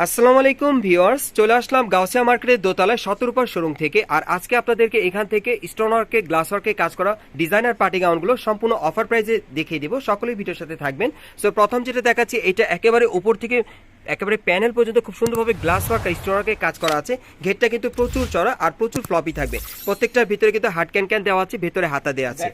আসসালামু আলাইকুম ভিউয়ার্স, চলে আসলাম গাউসিয়া মার্কেটের দোতলায় শতরূপা শোরুম থেকে। আর আজকে আপনাদেরকে এখান থেকে স্টোন ওয়ার্কে, গ্লাস ওয়ার্কে কাজ করা ডিজাইনার পার্টি গাউনগুলো সম্পূর্ণ অফার প্রাইসে দেখিয়ে দিব। সকলেই ভিডিওর সাথে থাকবেন। সো প্রথম যেটা দেখাচ্ছি, এটা একেবারে উপর থেকে একেবারে প্যানেল পর্যন্ত খুব সুন্দরভাবে গ্লাস ওয়ার্ক আর স্টোন ওয়ার্কে কাজ করা আছে। ঘেরটা কিন্তু প্রচুর চড়া আর প্রচুর ফ্লপি থাকবে। প্রত্যেকটার ভিতরে কিন্তু হার্ড ক্যান দেওয়া আছে, ভেতরে হাতা দেওয়া আছে,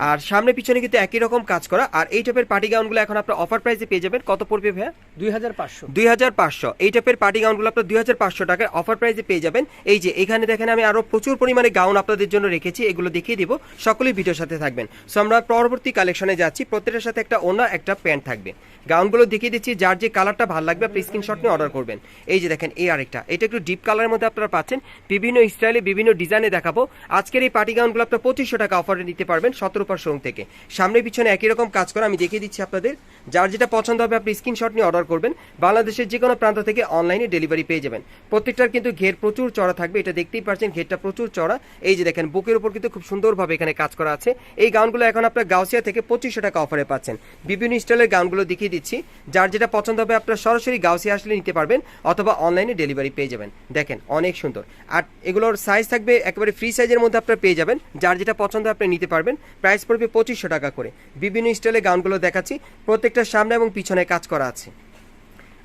আর সামনে পিছনে কিন্তু একই রকম কাজ করা। আর এই টাইপের পার্টি গাউনগুলো এখন আপনার অফার প্রাইসে পেয়ে যাবেন। কত পড়বে ভাইয়া? 2500। এই টাইপের পার্টি গাউনগুলো আপনার 2500 টাকায় অফার প্রাইসে পেয়ে যাবেন। এই যে এখানে দেখেন, আমি আরো প্রচুর পরিমাণে গাউন আপনাদের জন্য রেখেছি, এগুলো দেখিয়ে দিব। সকলেই ভিডিওর সাথে থাকবেন। সো আমরা পরবর্তী কালেকশনে যাচ্ছি। প্রত্যেকটার সাথে একটা ওড়না, একটা প্যান্ট থাকবে। গাউনগুলো দেখিয়ে দিচ্ছি, যার যে কালারটা ভালো লাগবে আপনি স্ক্রিনশট নিয়ে অর্ডার করবেন। এই যে দেখেন, এই আরেকটা, এটা একটু ডিপ কালারের মধ্যে আপনারা পাচ্ছেন। বিভিন্ন স্টাইলে বিভিন্ন ডিজাইনে দেখাবো। আজকের এই পার্টি গাউনগুলো আপনার 2500 টাকা অফারে নিতে পারবেন শতরূপা শোরুম থেকে। সামনে পিছনে একই রকম কাজ করা আমি দেখিয়ে দিচ্ছি আপনাদের। যার যেটা পছন্দ হবে আপনি স্ক্রিনশট নিয়ে অর্ডার করবেন। বাংলাদেশের যে কোনো প্রান্ত থেকে অনলাইনে ডেলিভারি পেয়ে যাবেন। প্রত্যেকটার কিন্তু ঘের প্রচুর চড়া থাকবে, এটা দেখতেই পাচ্ছেন, ঘেরটা প্রচুর চড়া। এই যে দেখেন, বুকের উপর কিন্তু খুব সুন্দরভাবে এখানে কাজ করা আছে। এই গাউনগুলো এখন আপনার গাউসিয়া থেকে 2500 টাকা অফারে পাচ্ছেন। বিভিন্ন স্টাইলের গাউনগুলো দেখিয়ে দিচ্ছি। যার যেটা পছন্দ হবে আপনার সরাসরি গাউসিয়া আসলে নিতে পারবেন, অথবা অনলাইনে ডেলিভারি পেয়ে যাবেন। দেখেন অনেক সুন্দর। আর এগুলোর সাইজ থাকবে একেবারে ফ্রি সাইজের মধ্যে আপনারা পেয়ে যাবেন। যার যেটা পছন্দ আপনি নিতে পারবেন। প্রাইস পড়বে 2500 টাকা করে। বিভিন্ন স্টাইলের গাউনগুলো দেখাচ্ছি, প্রত্যেকটা সামনে এবং পিছনে কাজ করা আছে।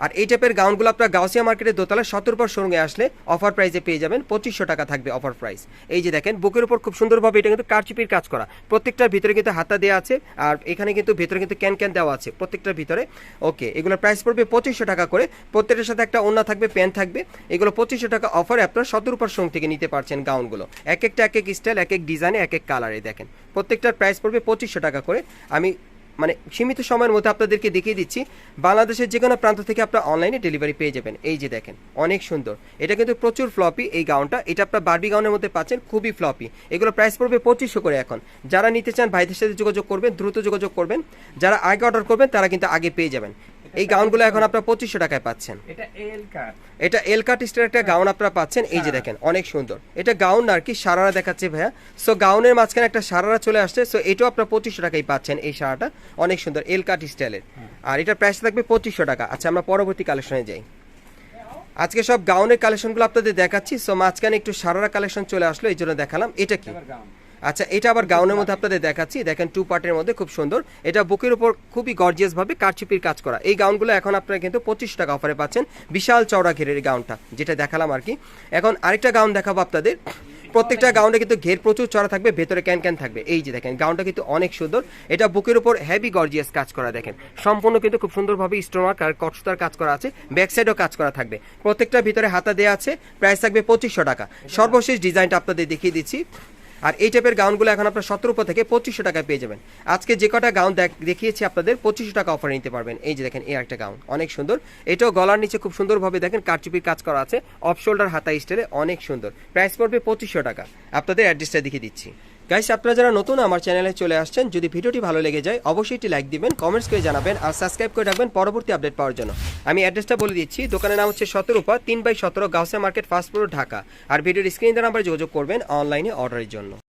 আর এই টাইপের গাউনগুলো আপনার গাউসিয়া মার্কেটের দোতলা শতরূপা শোরুমে আসলে অফার প্রাইসে পেয়ে যাবেন। 2500 টাকা থাকবে অফার প্রাইস। এই যে দেখেন, বুকের উপর খুব সুন্দরভাবে এটা কিন্তু কারচুপির কাজ করা। প্রত্যেকটার ভিতরে কিন্তু হাতা দেওয়া আছে, আর এখানে কিন্তু ভিতরে কিন্তু ক্যান দেওয়া আছে প্রত্যেকটার ভিতরে। ওকে, এগুলোর প্রাইস পড়বে 2500 টাকা করে। প্রত্যেকটার সাথে একটা ওড়না থাকবে, প্যান্ট থাকবে। এগুলো 2500 টাকা অফারে আপনার শতরূপা শোরুম থেকে নিতে পারছেন গাউনগুলো। এক একটা এক এক স্টাইল, এক এক ডিজাইনে, এক এক কালারে। দেখেন প্রত্যেকটার প্রাইস পড়বে 2500 টাকা করে। আমি সীমিত সময়ের মধ্যে আপনাদেরকে দেখিয়ে দিচ্ছি। বাংলাদেশের যে কোনো প্রান্ত থেকে আপনারা অনলাইনে ডেলিভারি পেয়ে যাবেন। এই যে দেখেন, অনেক সুন্দর। এটা কিন্তু প্রচুর ফ্লপি এই গাউনটা। এটা আপনার বারবি গাউনের মধ্যে পাচ্ছেন, খুবই ফ্লপি। এগুলো প্রাইস পড়বে 2500 করে এখন। যারা নিতে চান ভাইদের সাথে যোগাযোগ করবেন, দ্রুত যোগাযোগ করবেন। যারা আগে অর্ডার করবেন তারা কিন্তু আগে পেয়ে যাবেন। এই গাউনগুলো এখন আপনারা 2500 টাকায় পাচ্ছেন। এটা এল কাট স্টাইলের একটা গাউন আপনারা পাচ্ছেন। এই যে দেখেন, অনেক সুন্দর। এটা গাউন আর কি, সারারা দেখাচ্ছে ভাইয়া। সো গাউনের মাঝখানে একটা সারারা চলে আসছে। সো এটাও আপনারা 2500 টাকায় পাচ্ছেন। এই সারাটা অনেক সুন্দর, এল কাট স্টাইলের। আর এটার প্রাইস থাকবে 2500 টাকা। আচ্ছা, আমরা পরবর্তী কালেকশনে যাই। আজকে সব গাউনের কালেকশনগুলো আপনাদের দেখাচ্ছি। সো মাঝখানে একটু সারারা কালেকশন চলে আসলো, এই জন্য দেখালাম। এটা কি? আচ্ছা, এটা আবার গাউনের মধ্যে আপনাদের দেখাচ্ছি। দেখেন, 2 পার্টের মধ্যে খুব সুন্দর। এটা বুকের উপর খুবই গর্জিয়াস ভাবে কারচুপির কাজ করা। এই গাউনগুলো এখন আপনারা কিন্তু 2500 টাকা অফারে পাচ্ছেন। বিশাল চওড়া ঘেরের এই গাউনটা যেটা দেখালাম আর কি। এখন আরেকটা গাউন দেখাবো আপনাদের। প্রত্যেকটা গাউনে কিন্তু ঘের প্রচুর চড়া থাকবে, ভেতরে ক্যান থাকবে। এই যে দেখেন, গাউনটা কিন্তু অনেক সুন্দর। এটা বুকের উপর হেভি গর্জিয়াস কাজ করা। দেখেন সম্পূর্ণ কিন্তু খুব সুন্দরভাবে স্টোন ওয়ার্ক আর কটসুতার কাজ করা আছে। ব্যাক সাইডও কাজ করা থাকবে। প্রত্যেকটা ভিতরে হাতা দেওয়া আছে। প্রাইস থাকবে 2500 টাকা। সর্বশেষ ডিজাইনটা আপনাদের দেখিয়ে দিচ্ছি। আর এই টাইপের গাউনগুলো এখন আপনার শতরূপা থেকে 2500 টাকায় পেয়ে যাবেন। আজকে যে কটা গাউন দেখিয়েছি আপনাদের 2500 টাকা অফারে নিতে পারবেন। এই যে দেখেন, এই একটা গাউন অনেক সুন্দর। এটাও গলার নিচে খুব সুন্দরভাবে দেখেন কারচুপির কাজ করা আছে, অফ শোল্ডার হাতা স্টাইলে, অনেক সুন্দর। প্রাইস পড়বে 2500 টাকা। আপনাদের অ্যাড্রেসটা দেখিয়ে দিচ্ছি। গাইস, আপনারা যারা নতুন আমার চ্যানেলে চলে আসছেন, যদি ভিডিওটি ভালো লেগে যায় অবশ্যই একটি লাইক দিবেন, কমেন্টস করে জানাবেন, আর সাবস্ক্রাইব করে রাখবেন পরবর্তী আপডেট পাওয়ার জন্য। আমি অ্যাড্রেসটা বলে দিচ্ছি। দোকানের নাম হচ্ছে Shatarupa, 3/17 Gausia market, first floor, Dhaka. আর ভিডিওর স্ক্রিনে দেওয়া নাম্বারে যোগাযোগ করবেন অনলাইনে অর্ডারের জন্য।